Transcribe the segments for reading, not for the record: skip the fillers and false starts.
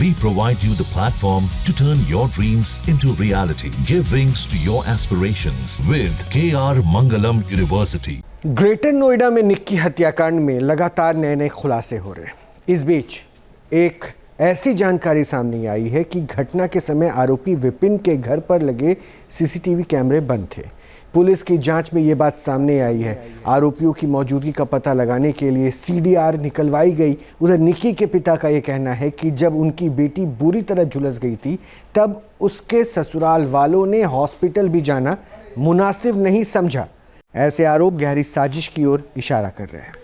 We provide you the platform to turn your dreams into reality. Give wings to your aspirations with KR Mangalam University. Greater Noida में निक्की हत्याकांड में लगातार नए नए खुलासे हो रहे हैं। इस बीच एक ऐसी जानकारी सामने आई है कि घटना के समय आरोपी विपिन के घर पर लगे सीसीटीवी कैमरे बंद थे। पुलिस की जांच में ये बात सामने आई है। आरोपियों की मौजूदगी का पता लगाने के लिए सीडीआर निकलवाई गई। उधर निक्की के पिता का ये कहना है कि जब उनकी बेटी बुरी तरह झुलस गई थी तब उसके ससुराल वालों ने हॉस्पिटल भी जाना मुनासिब नहीं समझा। ऐसे आरोप गहरी साजिश की ओर इशारा कर रहे हैं।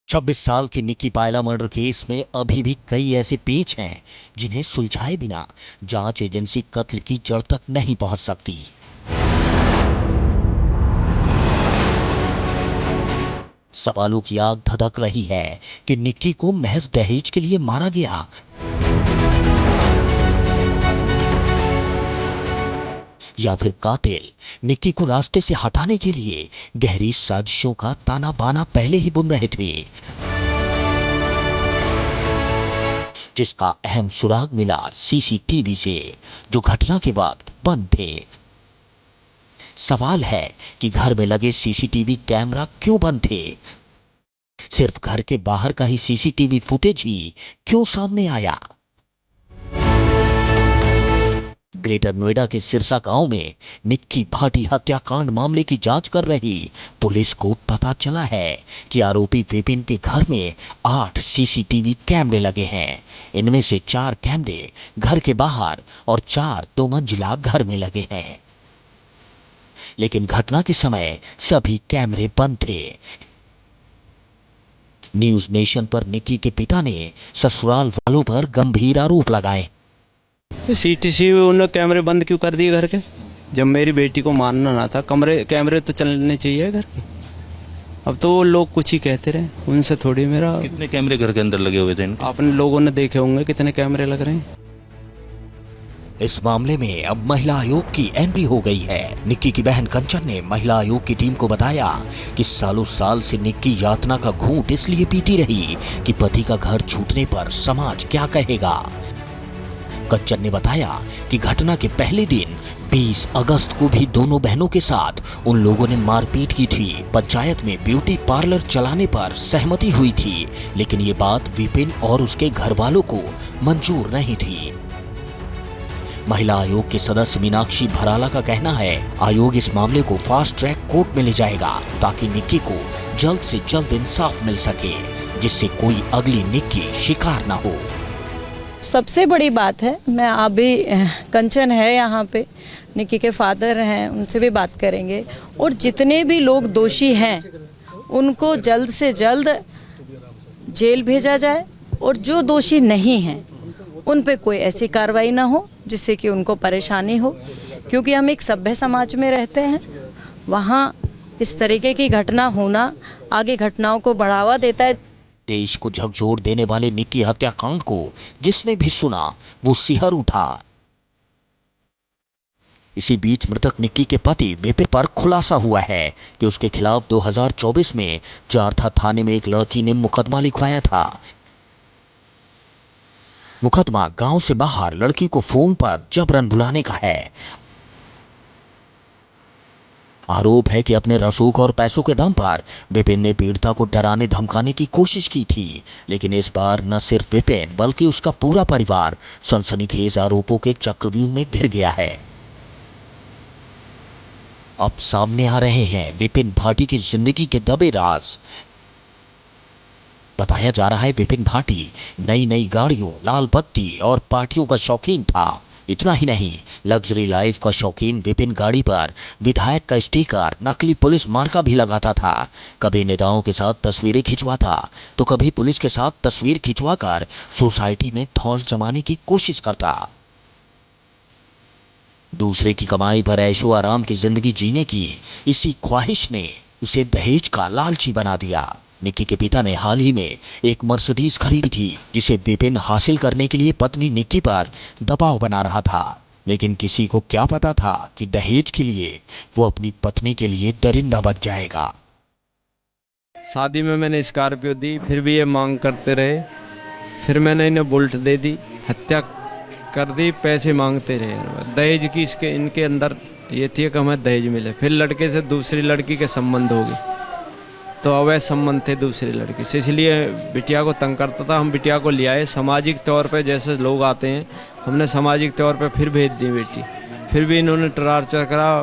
छब्बीस साल की निक्की पायला मर्डर केस में अभी भी कई ऐसे पेच हैं जिन्हें सुलझाए बिना जांच एजेंसी कत्ल की जड़ तक नहीं पहुंच सकती। सवालों की आग धधक रही है कि निक्की को महज दहेज के लिए मारा गया या फिर कातिल निक्की को रास्ते से हटाने के लिए गहरी साजिशों का ताना बाना पहले ही बुन रहे थे, जिसका अहम सुराग मिला सीसीटीवी से जो घटना के वक्त बंद थे। सवाल है कि घर में लगे सीसीटीवी कैमरा क्यों बंद थे? सिर्फ घर के बाहर का ही सीसीटीवी फुटेज ही क्यों सामने आया? ग्रेटर नोएडा के सिरसा गांव में निक्की भाटी हत्याकांड मामले की जांच कर रही पुलिस को पता चला है कि आरोपी विपिन के घर में 8 सीसीटीवी कैमरे लगे हैं। इनमें से 4 कैमरे घर के बाहर और 4 दो मंजिला घर में लगे हैं, लेकिन घटना के समय सभी कैमरे बंद थे। न्यूज नेशन पर निक्की के पिता ने ससुराल वालों पर गंभीर आरोप लगाए। सीसीटीवी उन्होंने कैमरे बंद क्यों कर दिए घर के? जब मेरी बेटी को मारना ना था, कैमरे तो चलने चाहिए घर के। अब तो वो लोग कुछ ही कहते रहे, उनसे थोड़ी मेरा। कितने कैमरे घर के अंदर लगे हुए थे? आपने लोगों ने देखे होंगे कितने कैमरे लग रहे हैं। इस मामले में अब महिला आयोग की एंट्री हो गई है। निक्की की बहन कंचन ने महिला आयोग की टीम को बताया कि सालों साल से निक्की यातना का घूंट इसलिए पीती रही कि पति का घर छूटने पर समाज क्या कहेगा। कंचन ने बताया कि घटना के पहले दिन 20 अगस्त को भी दोनों बहनों के साथ उन लोगों ने मारपीट की थी। पंचायत में ब्यूटी पार्लर चलाने पर सहमति हुई थी, लेकिन ये बात विपिन और उसके घर वालों को मंजूर नहीं थी। महिला आयोग के सदस्य मीनाक्षी भराला का कहना है आयोग इस मामले को फास्ट ट्रैक कोर्ट में ले जाएगा ताकि निक्की को जल्द से जल्द इंसाफ मिल सके, जिससे कोई अगली निक्की शिकार ना हो। सबसे बड़ी बात है, मैं अभी कंचन है यहाँ पे, निक्की के फादर हैं, उनसे भी बात करेंगे और जितने भी लोग दोषी हैं उनको जल्द से जल्द जेल भेजा जाए और जो दोषी नहीं हैं उन पे कोई ऐसी कार्रवाई ना हो जिससे कि उनको परेशानी हो, क्योंकि हम एक सभ्य समाज में रहते हैं। वहाँ इस तरीके की घटना होना आगे घटनाओं को बढ़ावा देता है। देश को झकझोर देने वाले निक्की हत्याकांड को जिसने भी सुना वो सिहर उठा। इसी बीच मृतक निक्की के पति विपिन पर खुलासा हुआ है कि उसके खिलाफ 2024 में जारथा थाने में एक लड़की ने मुकदमा लिखवाया था। मुकदमा गांव से बाहर लड़की को फोन पर जबरन बुलाने का है। आरोप है कि अपने रसूख और पैसों के दम पर विपिन ने पीड़िता को डराने धमकाने की कोशिश की थी, लेकिन इस बार न सिर्फ विपिन बल्कि उसका पूरा परिवार सनसनीखेज आरोपों के चक्रव्यूह में घिर गया है। अब सामने आ रहे हैं विपिन भाटी की जिंदगी के दबे राज। बताया जा रहा है विपिन भाटी नई नई गाड़ियों, लाल बत्ती और पार्टियों का शौकीन था। इतना ही नहीं, लग्जरी लाइफ का शौकीन विपिन गाड़ी पर विधायक का स्टिकर, नकली पुलिस मार्का भी लगाता था। कभी नेताओं के साथ तस्वीरें खिंचवाता तो कभी पुलिस के साथ तस्वीर खिंचवाकर सोसाइटी में धौंस जमाने की कोशिश करता। दूसरे की कमाई पर ऐशो आराम की जिंदगी जीने की इसी ख्वाहिश ने उसे दहेज का लालची बना दिया। निक्की के पिता ने हाल ही में एक मर्सिडीज खरीदी थी, जिसे विपिन हासिल करने के लिए पत्नी निक्की पर दबाव बना रहा था। लेकिन किसी को क्या पता था कि दहेज के लिए वो अपनी पत्नी के लिए दरिंदा बच जाएगा। शादी में मैंने स्कॉर्पियो दी, फिर भी ये मांग करते रहे। फिर मैंने इन्हें बुलेट दे दी, हत्या कर दी, पैसे मांगते रहे। दहेज की इनके अंदर ये थी कि हमें दहेज मिले। फिर लड़के से दूसरी लड़की के संबंध हो गए, तो अवैध संबंध थे दूसरी लड़की से, इसलिए बिटिया को तंग करता था। हम बिटिया को ले आए सामाजिक तौर पे, जैसे लोग आते हैं, हमने सामाजिक तौर पे फिर भेज दी बेटी। फिर भी इन्होंने टॉर्चर करा।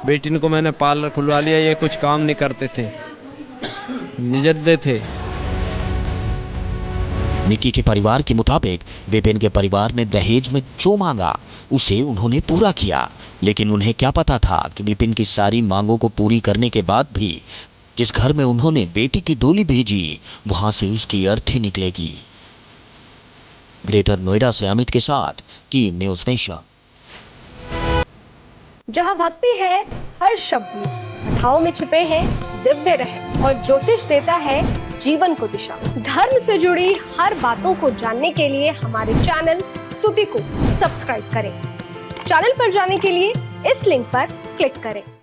बेटी को मैंने पार्लर खुलवा लिया, ये कुछ काम नहीं करते थे, निजद्दे थे। निक्की के परिवार के मुताबिक विपिन के परिवार ने दहेज में जो मांगा उसे उन्होंने पूरा किया, लेकिन उन्हें क्या पता था कि विपिन की सारी मांगों को पूरी करने के बाद भी जिस घर में उन्होंने बेटी की डोली भेजी वहां से उसकी अर्थी निकलेगी। ग्रेटर नोएडा से अमित के साथ की न्यूज़ नेशन। जहाँ भक्ति है हर शब्द में, कथाओं में छुपे हैं दिव्य रहस्य और ज्योतिष देता है जीवन को दिशा। धर्म से जुड़ी हर बातों को जानने के लिए हमारे चैनल स्तुति को सब्सक्राइब करें। चैनल पर जाने के लिए इस लिंक पर क्लिक करें।